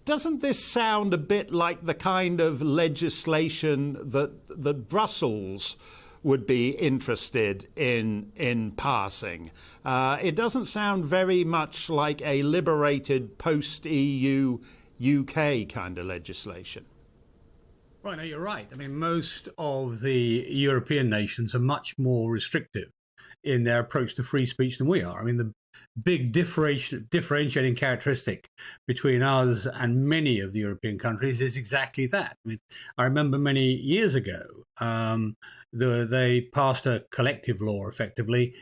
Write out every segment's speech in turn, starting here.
doesn't this sound a bit like the kind of legislation that Brussels would be interested in passing? It doesn't sound very much like a liberated post-EU UK kind of legislation. Right, no, you're right. I mean, most of the European nations are much more restrictive in their approach to free speech than we are. I mean, the big differentiating characteristic between us and many of the European countries is exactly that. I mean, I remember many years ago, they passed a collective law, effectively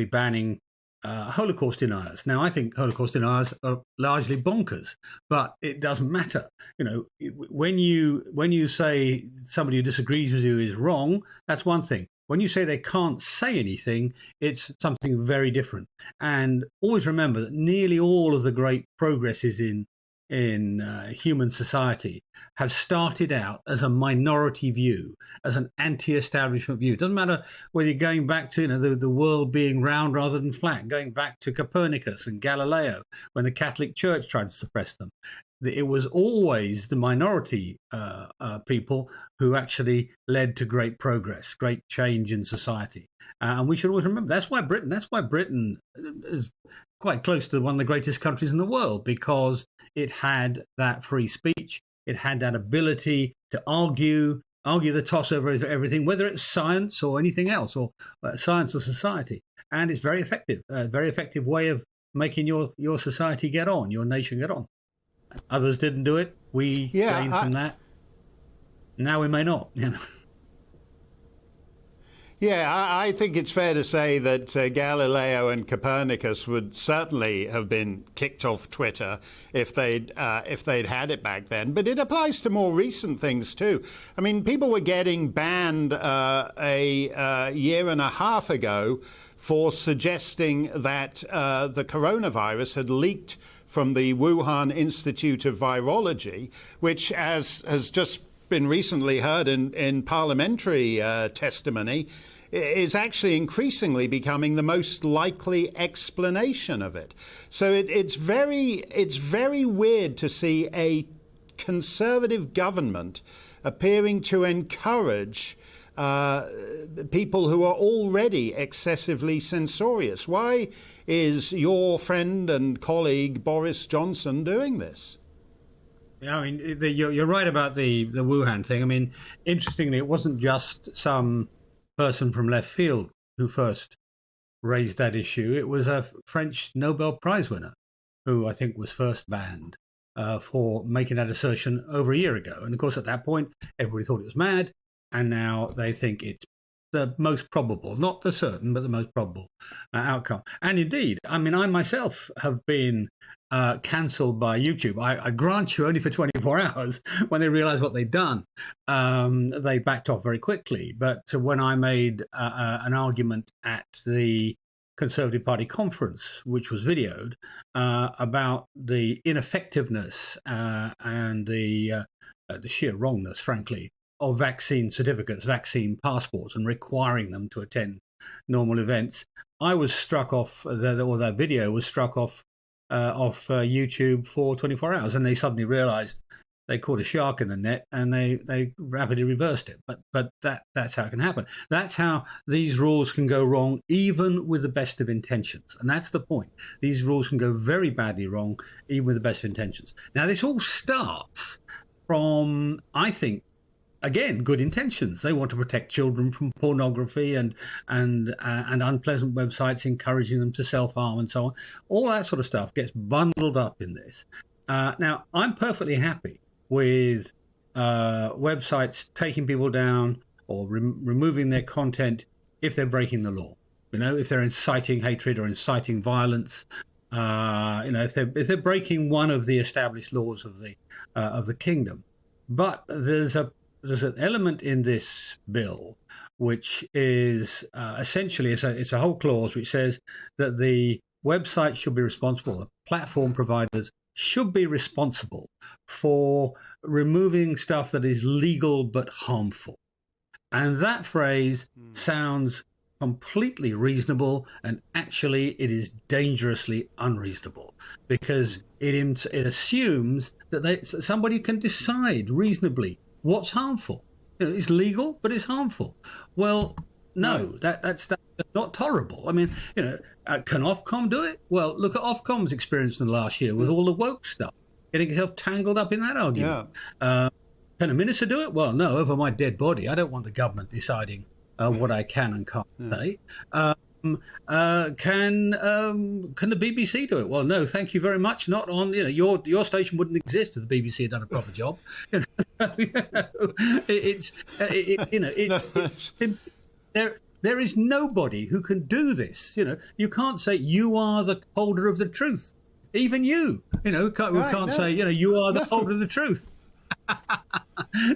banning Holocaust deniers. Now, I think Holocaust deniers are largely bonkers, but it doesn't matter. You know, when you say somebody who disagrees with you is wrong, that's one thing. When you say they can't say anything, it's something very different. And always remember that nearly all of the great progresses in human society have started out as a minority view, as an anti-establishment view. It doesn't matter whether you're going back to the world being round rather than flat, going back to Copernicus and Galileo when the Catholic Church tried to suppress them. It was always the minority people who actually led to great progress, great change in society, and we should always remember that's why Britain is quite close to one of the greatest countries in the world, because it had that free speech, it had that ability to argue the toss over everything, whether it's science or anything else, or science or society, and it's very effective, a very effective way of making your society get on, your nation get on. Others didn't do it. We gained from that. Now we may not. You know. Yeah, I think it's fair to say that Galileo and Copernicus would certainly have been kicked off Twitter if they'd had it back then. But it applies to more recent things too. I mean, people were getting banned a year and a half ago for suggesting that the coronavirus had leaked from the Wuhan Institute of Virology, which, as has just been recently heard in parliamentary testimony, is actually increasingly becoming the most likely explanation of it. So it's very weird to see a conservative government appearing to encourage people who are already excessively censorious. Why is your friend and colleague Boris Johnson doing this? Yeah, I mean, you're right about the Wuhan thing. I mean, interestingly, it wasn't just some person from left field who first raised that issue. It was a French Nobel Prize winner who I think was first banned for making that assertion over a year ago. And of course, at that point, everybody thought it was mad. And now they think it's the most probable, not the certain, but the most probable outcome. And indeed, I mean, I myself have been cancelled by YouTube. I grant you only for 24 hours. When they realized what they'd done, they backed off very quickly. But when I made an argument at the Conservative Party conference, which was videoed, about the ineffectiveness and the sheer wrongness, frankly, of vaccine certificates, vaccine passports, and requiring them to attend normal events, I was struck off, that video was struck off YouTube for 24 hours, and they suddenly realized they caught a shark in the net, and they rapidly reversed it. But that's how it can happen. That's how these rules can go wrong, even with the best of intentions. And that's the point. These rules can go very badly wrong, even with the best of intentions. Now, this all starts from, I think, again, good intentions. They want to protect children from pornography and unpleasant websites encouraging them to self-harm and so on. All that sort of stuff gets bundled up in this. Now, I'm perfectly happy with websites taking people down or removing their content if they're breaking the law. You know, if they're inciting hatred or inciting violence. You know, if they're breaking one of the established laws of the kingdom. But there's an element in this bill which is essentially it's a whole clause which says that the website should be responsible, the platform providers should be responsible for removing stuff that is legal but harmful. And that phrase sounds completely reasonable, and actually it is dangerously unreasonable, because it assumes that somebody can decide reasonably what's harmful. It's legal, but it's harmful. Well, no, that's not tolerable. I mean, can Ofcom do it? Well, look at Ofcom's experience in the last year with all the woke stuff, getting itself tangled up in that argument. Can a minister do it? Well, no, over my dead body. I don't want the government deciding what I can and can't say. Can the BBC do it? Well, no, thank you very much. Not on, your station wouldn't exist if the BBC had done a proper job. There is nobody who can do this. You can't say you are the holder of the truth. Even you, can't say, you are the holder of the truth.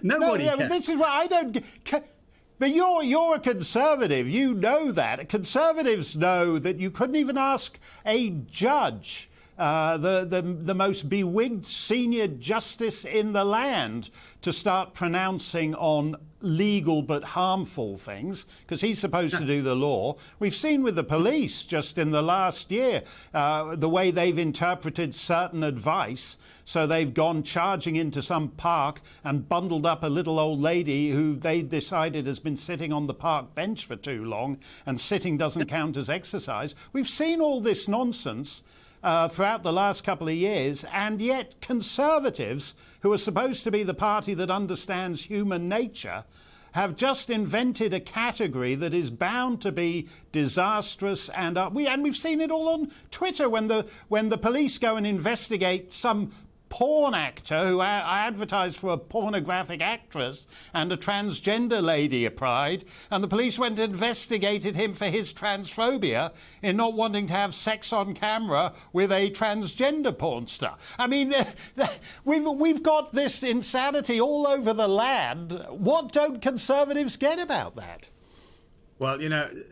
Nobody can. But this is what I don't get. But you're a conservative. You know that. Conservatives know that you couldn't even ask a judge, the most bewigged senior justice in the land, to start pronouncing on legal but harmful things, because he's supposed to do the law. We've seen with the police just in the last year the way they've interpreted certain advice. So they've gone charging into some park and bundled up a little old lady who they decided has been sitting on the park bench for too long, and sitting doesn't count as exercise. We've seen all this nonsense throughout the last couple of years, and yet Conservatives, who are supposed to be the party that understands human nature, have just invented a category that is bound to be disastrous. And we've seen it all on Twitter when the police go and investigate some porn actor who advertised for a pornographic actress and a transgender lady at Pride, and the police went and investigated him for his transphobia in not wanting to have sex on camera with a transgender porn star. I mean, we've got this insanity all over the land. What don't Conservatives get about that? Well,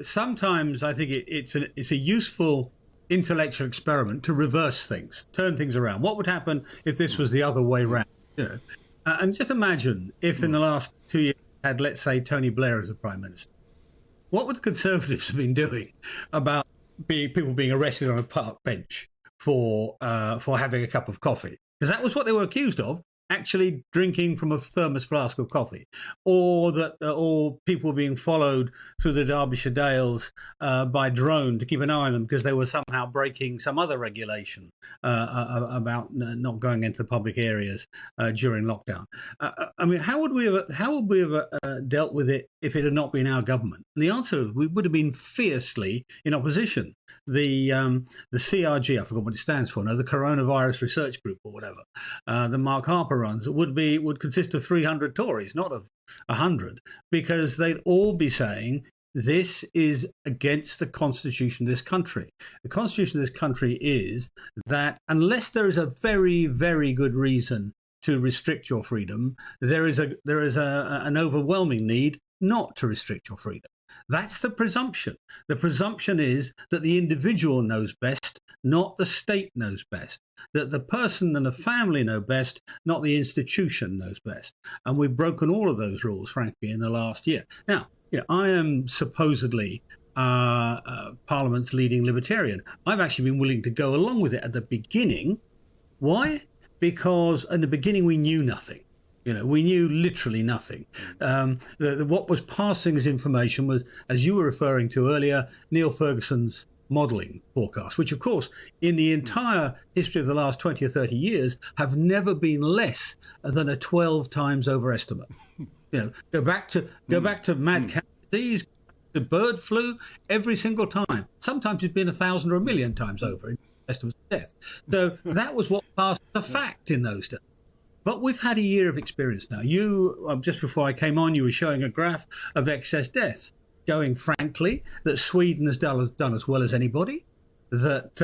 sometimes I think it's a useful intellectual experiment to reverse things, turn things around. What would happen if this was the other way round? And just imagine if in the last 2 years had, let's say, Tony Blair as the Prime Minister. What would the Conservatives have been doing about people being arrested on a park bench for having a cup of coffee? Because that was what they were accused of. Actually drinking from a thermos flask of coffee, or people being followed through the Derbyshire Dales by drone to keep an eye on them because they were somehow breaking some other regulation about not going into public areas during lockdown. I mean, how would we have dealt with it if it had not been our government? And the answer is we would have been fiercely in opposition. The CRG, I forgot what it stands for now, the Coronavirus Research Group or whatever, the Mark Harper runs, would consist of 300 Tories, not of 100, because they'd all be saying this is against the Constitution of this country. The Constitution of this country is that unless there is a very, very good reason to restrict your freedom, there is an overwhelming need not to restrict your freedom. That's the presumption. The presumption is that the individual knows best, not the state knows best. That the person and the family know best, not the institution knows best. And we've broken all of those rules, frankly, in the last year. Now, I am supposedly Parliament's leading libertarian. I've actually been willing to go along with it at the beginning. Why? Because in the beginning we knew nothing. We knew literally nothing. What was passing as information was, as you were referring to earlier, Neil Ferguson's modelling forecast, which, of course, in the entire history of the last 20 or 30 years, have never been less than a 12 times overestimate. Go back to mad cow disease, the bird flu, every single time. Sometimes it's been 1,000 or 1,000,000 times over in estimates of death. So that was what passed as a fact in those days. But we've had a year of experience now. You, just before I came on, you were showing a graph of excess deaths, showing, frankly, that Sweden has done as well as anybody, that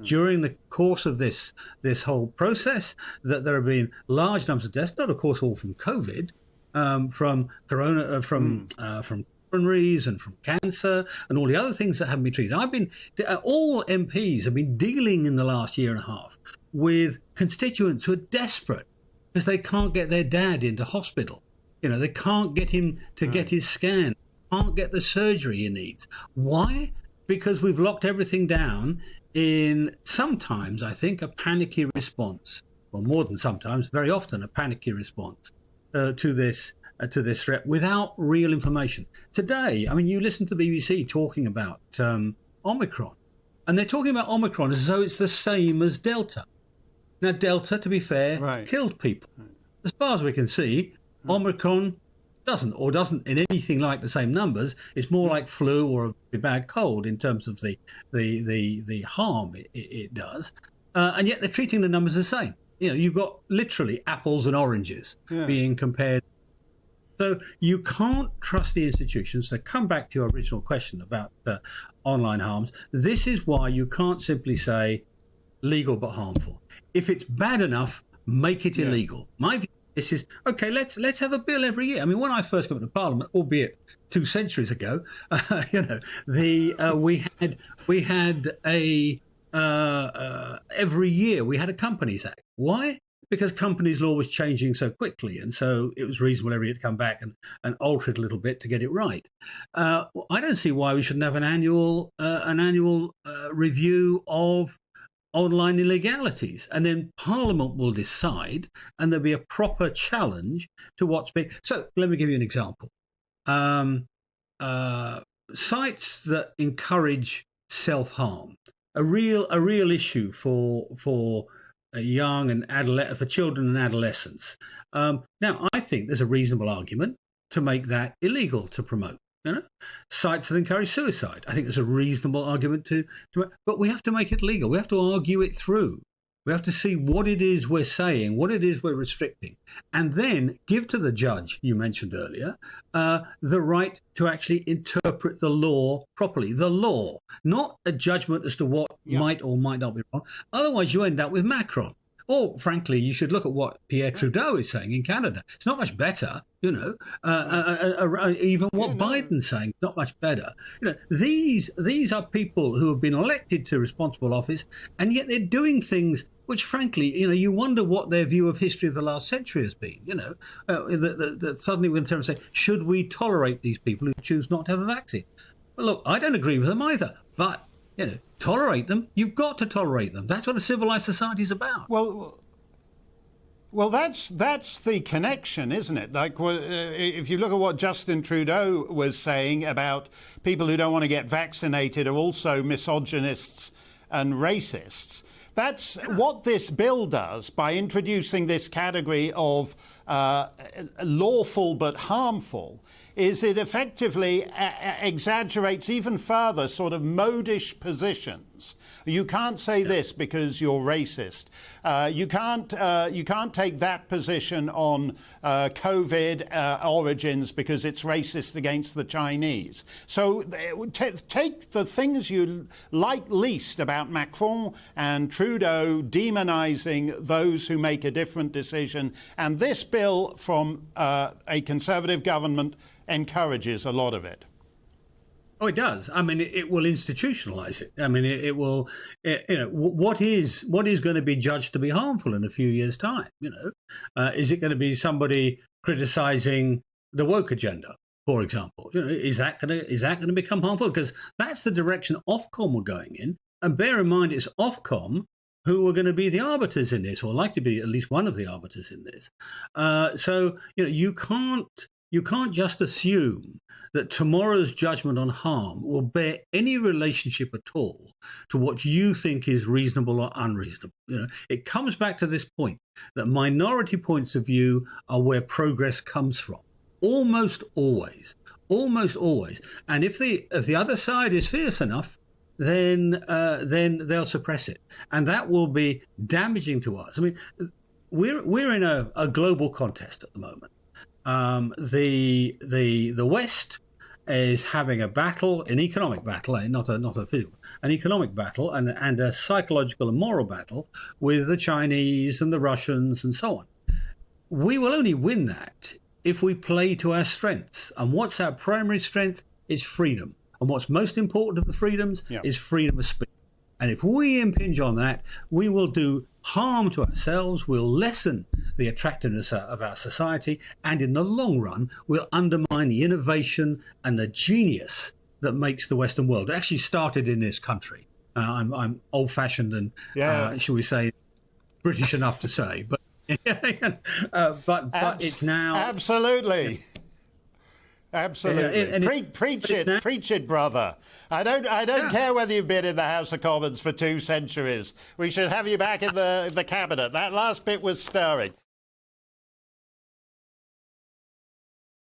during the course of this whole process, that there have been large numbers of deaths, not, of course, all from COVID, from corona, from coronaries and from cancer and all the other things that haven't been treated. All MPs have been dealing in the last year and a half with constituents who are desperate because they can't get their dad into hospital. They can't get him to get his scan, can't get the surgery he needs. Why? Because we've locked everything down in sometimes, I think, a panicky response, or more than sometimes, very often a panicky response to this threat without real information. Today, I mean, you listen to the BBC talking about Omicron, and they're talking about Omicron as though it's the same as Delta. Now, Delta, to be fair, killed people. As far as we can see, Omicron doesn't in anything like the same numbers. It's more like flu or a bad cold in terms of the harm it does. And yet they're treating the numbers the same. You know, you've got literally apples and oranges being compared. So you can't trust the institutions. To come back to your original question about online harms, this is why you can't simply say legal but harmful. If it's bad enough, make it illegal. My view, this is okay. Let's have a bill every year. I mean, when I first came to Parliament, albeit 2 centuries ago, we had a every year we had a Companies Act. Why? Because companies law was changing so quickly, and so it was reasonable every year to come back and alter it a little bit to get it right. I don't see why we shouldn't have an annual review of online illegalities, and then Parliament will decide, and there'll be a proper challenge to what's being. So let me give you an example. Sites that encourage self-harm, a real issue for young and for children and adolescents. Now, I think there's a reasonable argument to make that illegal to promote. You know, sites that encourage suicide. I think there's a reasonable argument to, but we have to make it legal. We have to argue it through. We have to see what it is we're saying, what it is we're restricting, and then give to the judge, you mentioned earlier, the right to actually interpret the law properly. The law, not a judgment as to what might or might not be wrong. Otherwise, you end up with Macron. Or, frankly, you should look at what Pierre Trudeau is saying in Canada. It's not much better, you know. Even what Biden's saying, not much better. You know, these are people who have been elected to responsible office, and yet they're doing things which, frankly, you know, you wonder what their view of history of the last century has been. You know, that suddenly we're going to turn and say, should we tolerate these people who choose not to have a vaccine? Well, look, I don't agree with them either, but you know, tolerate them. You've got to tolerate them. That's what a civilized society is about. Well, that's the connection, isn't it? Like, if you look at what Justin Trudeau was saying about people who don't want to get vaccinated are also misogynists and racists. That's what this bill does by introducing this category of lawful but harmful, is it effectively exaggerates even further sort of modish positions. You can't say this because you're racist. You can't take that position on COVID origins because it's racist against the Chinese. So take the things you like least about Macron and Trudeau demonizing those who make a different decision, and this bill from a Conservative government encourages a lot of it. Oh, it does. I mean, it will institutionalize it. I mean, it will. You know, what is going to be judged to be harmful in a few years' time? You know, is it going to be somebody criticizing the woke agenda, for example? You know, is that going to become harmful? Because that's the direction Ofcom were going in. And bear in mind, it's Ofcom who are going to be the arbiters in this, or like to be at least one of the arbiters in this. So you know, you can't just assume that tomorrow's judgment on harm will bear any relationship at all to what you think is reasonable or unreasonable. You know, it comes back to this point that minority points of view are where progress comes from. Almost always. And if the other side is fierce enough, then they'll suppress it, and that will be damaging to us. I mean, we're in a global contest at the moment. The West is having a battle, an economic battle, not a physical, an economic battle, and a psychological and moral battle with the Chinese and the Russians and so on. We will only win that if we play to our strengths. And what's our primary strength? It's freedom. And what's most important of the freedoms is freedom of speech. And if we impinge on that, we will do harm to ourselves, will lessen the attractiveness of our society, and in the long run will undermine the innovation and the genius that makes the Western world. It actually started in this country. I'm old-fashioned and, shall we say, British enough to say, but but it's now absolutely. Absolutely, preach it, brother. I don't care whether you've been in the House of Commons for 2 centuries. We should have you back in the cabinet. That last bit was stirring.